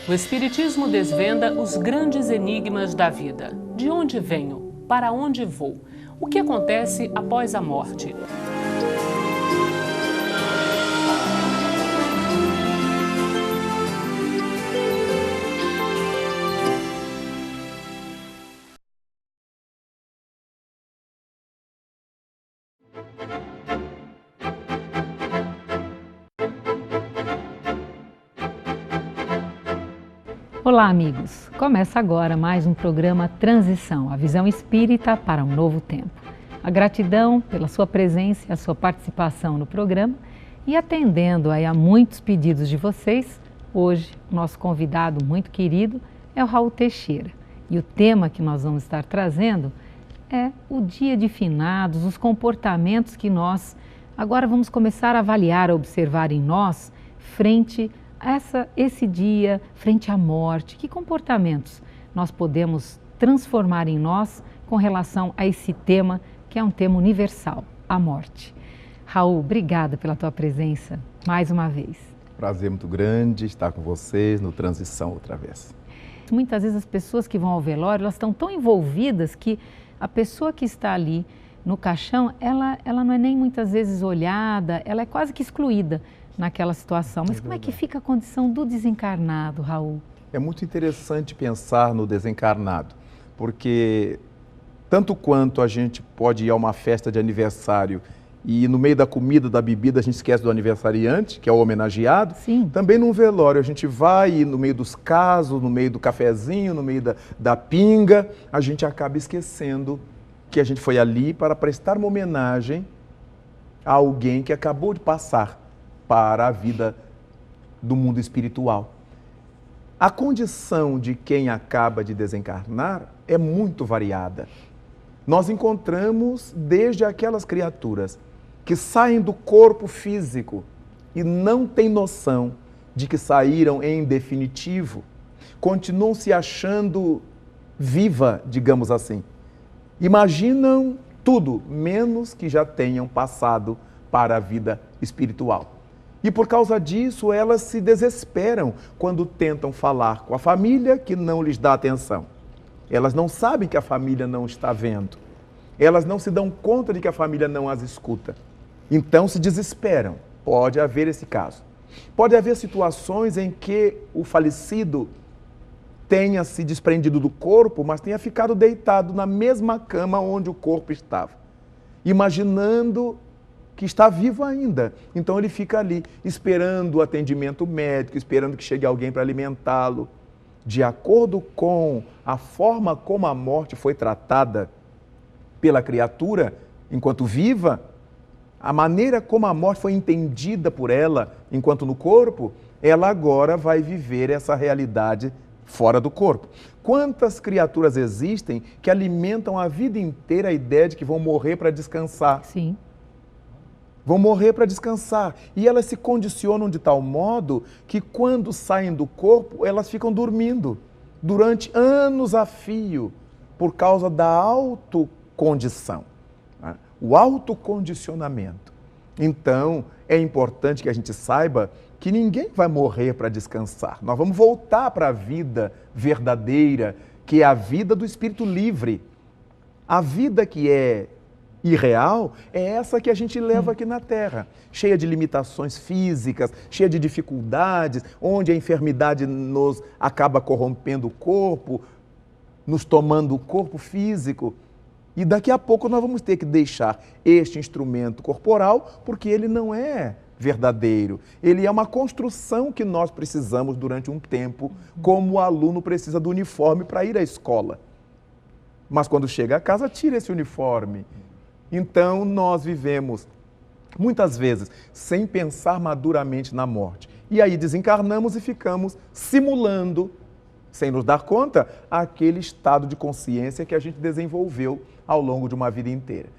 O Espiritismo desvenda os grandes enigmas da vida. De onde venho? Para onde vou? O que acontece após a morte? Olá, amigos! Começa agora mais um programa Transição, a visão espírita para um novo tempo. A gratidão pela sua presença e a sua participação no programa e atendendo aí a muitos pedidos de vocês, hoje o nosso convidado muito querido é o Raul Teixeira. E o tema que nós vamos estar trazendo é o dia de finados, os comportamentos que nós agora vamos começar a avaliar, a observar em nós frente esse dia, frente à morte. Que comportamentos nós podemos transformar em nós com relação a esse tema, que é um tema universal, a morte. Raul, obrigada pela tua presença mais uma vez. Prazer muito grande estar com vocês no Transição outra vez. Muitas vezes as pessoas que vão ao velório, elas estão tão envolvidas que a pessoa que está ali no caixão, ela não é nem muitas vezes olhada, ela é quase que excluída naquela situação. Mas como é que fica a condição do desencarnado, Raul? É muito interessante pensar no desencarnado, porque tanto quanto a gente pode ir a uma festa de aniversário e no meio da comida, da bebida, a gente esquece do aniversariante, que é o homenageado. Sim. Também num velório, a gente vai e no meio dos casos, no meio do cafezinho, no meio da pinga, a gente acaba esquecendo que a gente foi ali para prestar uma homenagem a alguém que acabou de passar para a vida do mundo espiritual. A condição de quem acaba de desencarnar é muito variada. Nós encontramos desde aquelas criaturas que saem do corpo físico e não têm noção de que saíram em definitivo, continuam se achando viva, digamos assim. Imaginam tudo, menos que já tenham passado para a vida espiritual. E por causa disso, elas se desesperam quando tentam falar com a família que não lhes dá atenção. Elas não sabem que a família não está vendo. Elas não se dão conta de que a família não as escuta. Então se desesperam. Pode haver esse caso. Pode haver situações em que o falecido tenha se desprendido do corpo, mas tenha ficado deitado na mesma cama onde o corpo estava, imaginando que está vivo ainda. Então ele fica ali, esperando o atendimento médico, esperando que chegue alguém para alimentá-lo. De acordo com a forma como a morte foi tratada pela criatura enquanto viva, a maneira como a morte foi entendida por ela enquanto no corpo, ela agora vai viver essa realidade fora do corpo. Quantas criaturas existem que alimentam a vida inteira a ideia de que vão morrer para descansar? Sim. Vão morrer para descansar. E elas se condicionam de tal modo que quando saem do corpo, elas ficam dormindo durante anos a fio, por causa da autocondição, né? O autocondicionamento. Então, é importante que a gente saiba que ninguém vai morrer para descansar. Nós vamos voltar para a vida verdadeira, que é a vida do espírito livre. A vida que é irreal é essa que a gente leva aqui na Terra, cheia de limitações físicas, cheia de dificuldades, onde a enfermidade nos acaba corrompendo o corpo, nos tomando o corpo físico. E daqui a pouco nós vamos ter que deixar este instrumento corporal, porque ele não é verdadeiro. Ele é uma construção que nós precisamos durante um tempo, como o aluno precisa do uniforme para ir à escola. Mas quando chega a casa, tira esse uniforme. Então, nós vivemos, muitas vezes, sem pensar maduramente na morte. E aí desencarnamos e ficamos simulando, sem nos dar conta, aquele estado de consciência que a gente desenvolveu ao longo de uma vida inteira.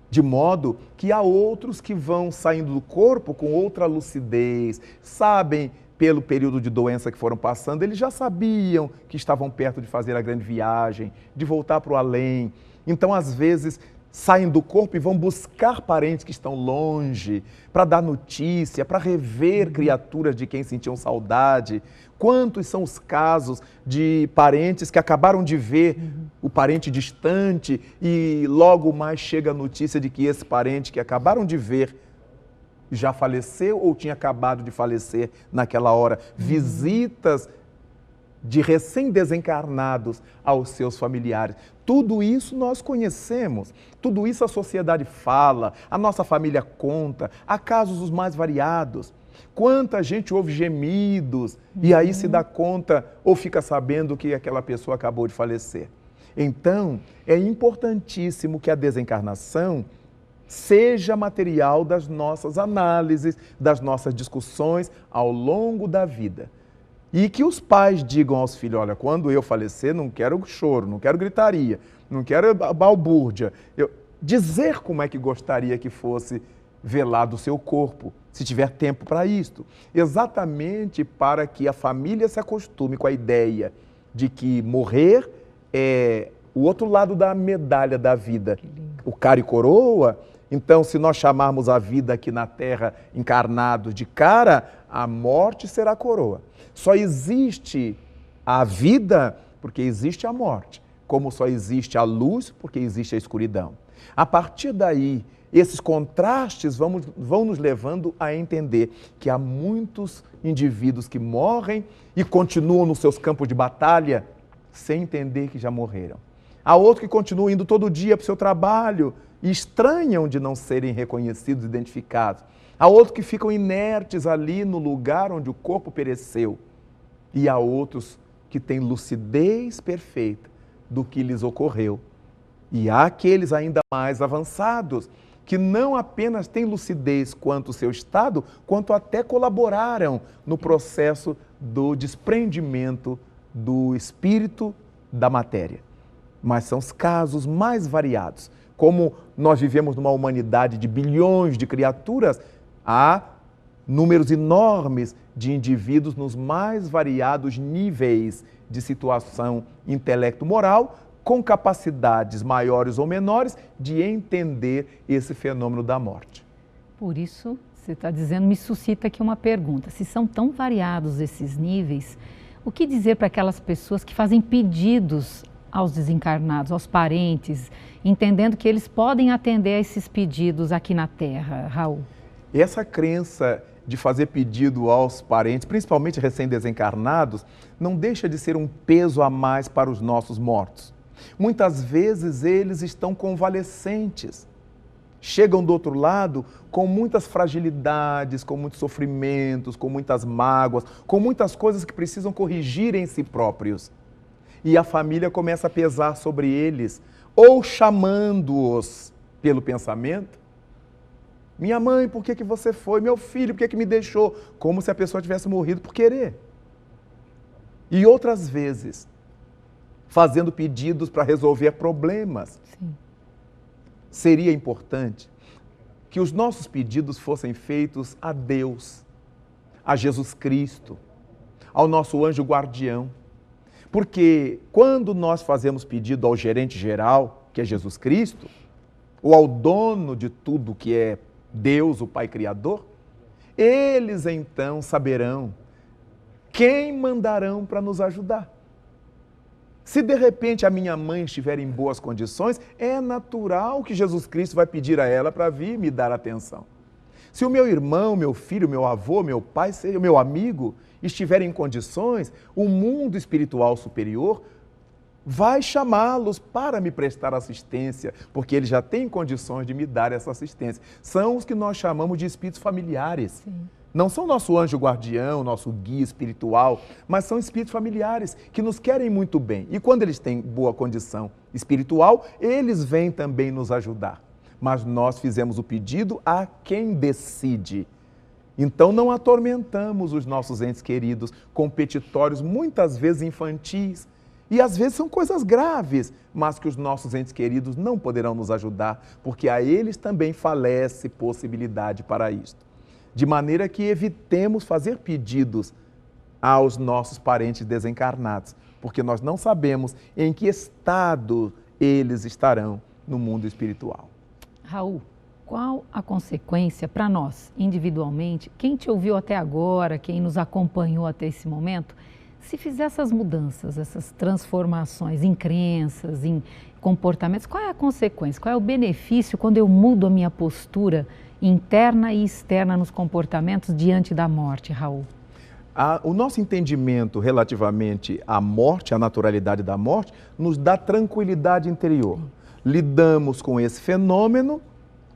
De modo que há outros que vão saindo do corpo com outra lucidez, sabem, pelo período de doença que foram passando, eles já sabiam que estavam perto de fazer a grande viagem, de voltar para o além. Então, às vezes, saem do corpo e vão buscar parentes que estão longe, para dar notícia, para rever criaturas de quem sentiam saudade. Quantos são os casos de parentes que acabaram de ver o parente distante e logo mais chega a notícia de que esse parente que acabaram de ver já faleceu ou tinha acabado de falecer naquela hora. Visitas de recém-desencarnados aos seus familiares. Tudo isso nós conhecemos, tudo isso a sociedade fala, a nossa família conta, há casos os mais variados. Quanta gente ouve gemidos e aí se dá conta ou fica sabendo que aquela pessoa acabou de falecer. Então, é importantíssimo que a desencarnação seja material das nossas análises, das nossas discussões ao longo da vida. E que os pais digam aos filhos, olha, quando eu falecer, não quero choro, não quero gritaria, não quero balbúrdia. Dizer como é que gostaria que fosse velado o seu corpo, se tiver tempo para isto. Exatamente para que a família se acostume com a ideia de que morrer é o outro lado da medalha da vida. O cara e coroa. Então, se nós chamarmos a vida aqui na Terra encarnados de cara, a morte será coroa. Só existe a vida porque existe a morte, como só existe a luz porque existe a escuridão. A partir daí, esses contrastes vão nos levando a entender que há muitos indivíduos que morrem e continuam nos seus campos de batalha sem entender que já morreram. Há outros que continuam indo todo dia para o seu trabalho e estranham de não serem reconhecidos, identificados. Há outros que ficam inertes ali no lugar onde o corpo pereceu. E há outros que têm lucidez perfeita do que lhes ocorreu. E há aqueles ainda mais avançados que não apenas têm lucidez quanto ao seu estado, quanto até colaboraram no processo do desprendimento do espírito da matéria. Mas são os casos mais variados. Como nós vivemos numa humanidade de bilhões de criaturas, há números enormes de indivíduos nos mais variados níveis de situação intelecto-moral, com capacidades maiores ou menores de entender esse fenômeno da morte. Por isso, você está dizendo, me suscita aqui uma pergunta. Se são tão variados esses níveis, o que dizer para aquelas pessoas que fazem pedidos aos desencarnados, aos parentes, entendendo que eles podem atender a esses pedidos aqui na Terra, Raul? Essa crença de fazer pedido aos parentes, principalmente recém-desencarnados, não deixa de ser um peso a mais para os nossos mortos. Muitas vezes eles estão convalescentes, chegam do outro lado com muitas fragilidades, com muitos sofrimentos, com muitas mágoas, com muitas coisas que precisam corrigir em si próprios. E a família começa a pesar sobre eles, ou chamando-os pelo pensamento. Minha mãe, por que você foi? Meu filho, por que me deixou? Como se a pessoa tivesse morrido por querer. E outras vezes, fazendo pedidos para resolver problemas. Sim. Seria importante que os nossos pedidos fossem feitos a Deus, a Jesus Cristo, ao nosso anjo guardião. Porque quando nós fazemos pedido ao gerente geral, que é Jesus Cristo, ou ao dono de tudo que é Deus, o Pai Criador, eles então saberão quem mandarão para nos ajudar. Se de repente a minha mãe estiver em boas condições, é natural que Jesus Cristo vai pedir a ela para vir me dar atenção. Se o meu irmão, meu filho, meu avô, meu pai, seja meu amigo, estiverem em condições, o mundo espiritual superior vai chamá-los para me prestar assistência, porque eles já têm condições de me dar essa assistência. São os que nós chamamos de espíritos familiares. Sim. Não são nosso anjo guardião, nosso guia espiritual, mas são espíritos familiares que nos querem muito bem. E quando eles têm boa condição espiritual, eles vêm também nos ajudar. Mas nós fizemos o pedido a quem decide. Então não atormentamos os nossos entes queridos com petitórios muitas vezes infantis. E às vezes são coisas graves, mas que os nossos entes queridos não poderão nos ajudar, porque a eles também falece possibilidade para isto. De maneira que evitemos fazer pedidos aos nossos parentes desencarnados, porque nós não sabemos em que estado eles estarão no mundo espiritual. Raul, qual a consequência para nós, individualmente, quem te ouviu até agora, quem nos acompanhou até esse momento, se fizer essas mudanças, essas transformações em crenças, em comportamentos, qual é a consequência, qual é o benefício quando eu mudo a minha postura interna e externa nos comportamentos diante da morte, Raul? O nosso entendimento relativamente à morte, à naturalidade da morte, nos dá tranquilidade interior. Lidamos com esse fenômeno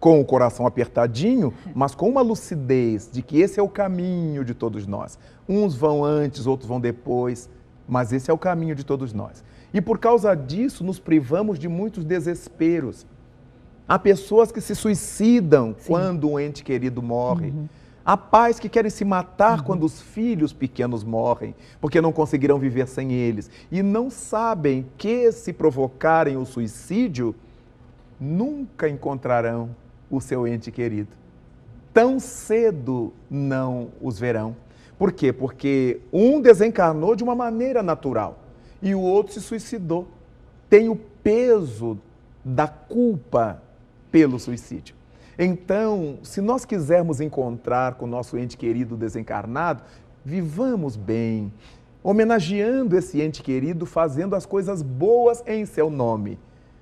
com o coração apertadinho, mas com uma lucidez de que esse é o caminho de todos nós. Uns vão antes, outros vão depois, mas esse é o caminho de todos nós. E por causa disso, nos privamos de muitos desesperos. Há pessoas que se suicidam quando um ente querido morre. Há pais que querem se matar quando os filhos pequenos morrem, porque não conseguirão viver sem eles. E não sabem que, se provocarem o suicídio, nunca encontrarão o seu ente querido. Tão cedo não os verão. Por quê? Porque um desencarnou de uma maneira natural e o outro se suicidou. Tem o peso da culpa pelo suicídio. Então, se nós quisermos encontrar com o nosso ente querido desencarnado, vivamos bem, homenageando esse ente querido, fazendo as coisas boas em seu nome.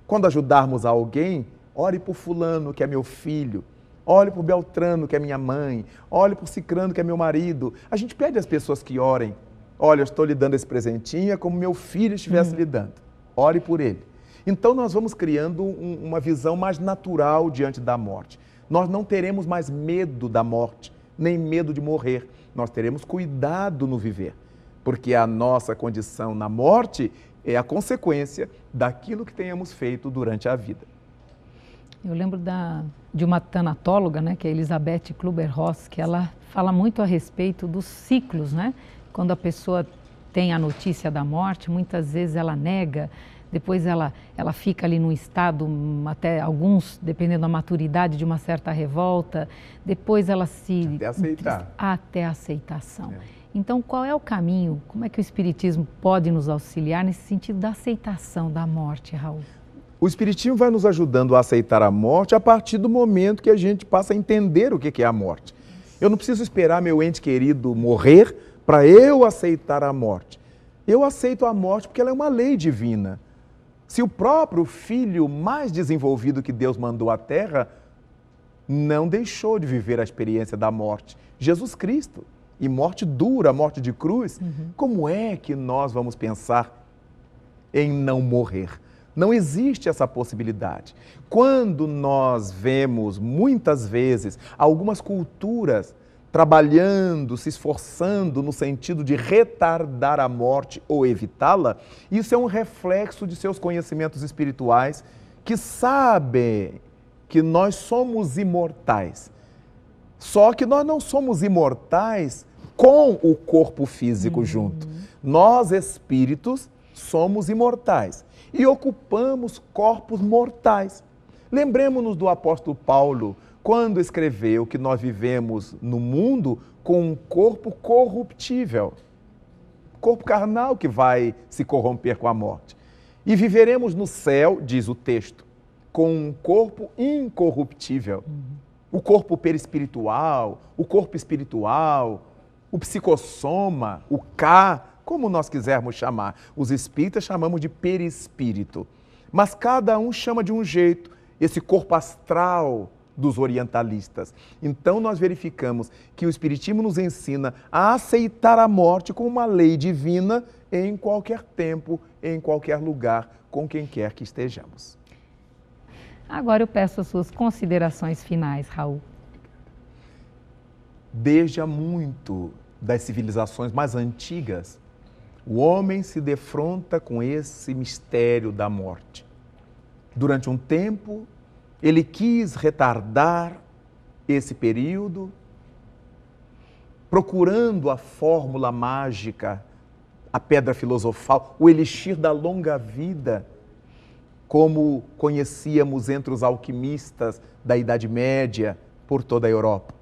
Quando ajudarmos alguém, ore por fulano, que é meu filho, ore por Beltrano, que é minha mãe, ore por Cicrano, que é meu marido. A gente pede às pessoas que orem. Olha, eu estou lhe dando esse presentinho, é como meu filho estivesse lhe dando. Ore por ele. Então nós vamos criando uma visão mais natural diante da morte. Nós não teremos mais medo da morte, nem medo de morrer. Nós teremos cuidado no viver, porque a nossa condição na morte é a consequência daquilo que tenhamos feito durante a vida. Eu lembro de uma tanatóloga, né, que é Elizabeth Kübler-Ross, que ela fala muito a respeito dos ciclos, né? Quando a pessoa tem a notícia da morte, muitas vezes ela nega, depois ela fica ali num estado, até alguns, dependendo da maturidade, de uma certa revolta, depois ela se... Até aceitar. Até a aceitação. Então, qual é o caminho? Como é que o Espiritismo pode nos auxiliar nesse sentido da aceitação da morte, Raul? O Espiritismo vai nos ajudando a aceitar a morte a partir do momento que a gente passa a entender o que é a morte. Eu não preciso esperar meu ente querido morrer para eu aceitar a morte. Eu aceito a morte porque ela é uma lei divina. Se o próprio filho mais desenvolvido que Deus mandou à Terra não deixou de viver a experiência da morte, Jesus Cristo, e morte dura, morte de cruz, como é que nós vamos pensar em não morrer? Não existe essa possibilidade. Quando nós vemos, muitas vezes, algumas culturas trabalhando, se esforçando no sentido de retardar a morte ou evitá-la, isso é um reflexo de seus conhecimentos espirituais, que sabem que nós somos imortais. Só que nós não somos imortais com o corpo físico junto. Nós, espíritos, somos imortais e ocupamos corpos mortais. Lembremos-nos do apóstolo Paulo, quando escreveu que nós vivemos no mundo com um corpo corruptível, corpo carnal que vai se corromper com a morte. E viveremos no céu, diz o texto, com um corpo incorruptível. O corpo perispiritual, o corpo espiritual, o psicossoma, o K, como nós quisermos chamar. Os espíritas chamamos de perispírito. Mas cada um chama de um jeito, esse corpo astral dos orientalistas. Então nós verificamos que o Espiritismo nos ensina a aceitar a morte como uma lei divina em qualquer tempo, em qualquer lugar, com quem quer que estejamos. Agora eu peço as suas considerações finais, Raul. Desde há muito das civilizações mais antigas, o homem se defronta com esse mistério da morte. Durante um tempo, ele quis retardar esse período, procurando a fórmula mágica, a pedra filosofal, o elixir da longa vida, como conhecíamos entre os alquimistas da Idade Média por toda a Europa.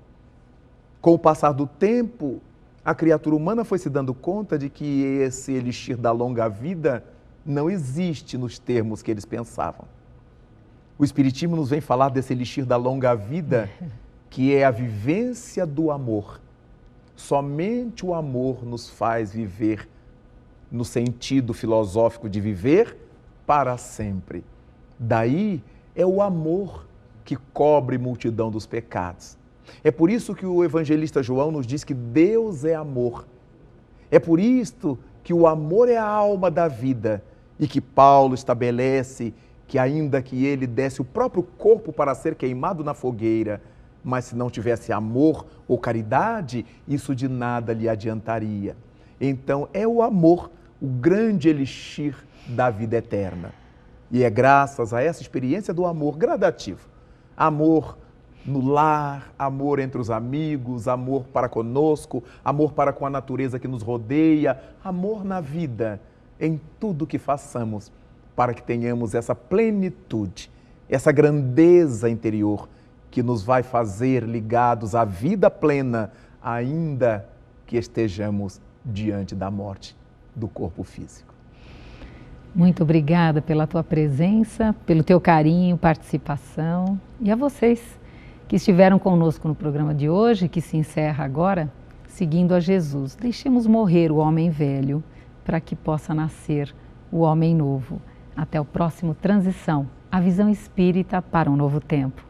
Com o passar do tempo, a criatura humana foi se dando conta de que esse elixir da longa vida não existe nos termos que eles pensavam. O Espiritismo nos vem falar desse elixir da longa vida, que é a vivência do amor. Somente o amor nos faz viver no sentido filosófico de viver para sempre. Daí é o amor que cobre multidão dos pecados. É por isso que o evangelista João nos diz que Deus é amor. É por isto que o amor é a alma da vida e que Paulo estabelece que ainda que ele desse o próprio corpo para ser queimado na fogueira, mas se não tivesse amor ou caridade, isso de nada lhe adiantaria. Então é o amor, o grande elixir da vida eterna. E é graças a essa experiência do amor gradativo, amor no lar, amor entre os amigos, amor para conosco, amor para com a natureza que nos rodeia, amor na vida, em tudo que façamos, para que tenhamos essa plenitude, essa grandeza interior que nos vai fazer ligados à vida plena, ainda que estejamos diante da morte do corpo físico. Muito obrigada pela tua presença, pelo teu carinho, participação, e a vocês que estiveram conosco no programa de hoje, que se encerra agora, seguindo a Jesus. Deixemos morrer o homem velho para que possa nascer o homem novo. Até o próximo Transição, a visão espírita para um novo tempo.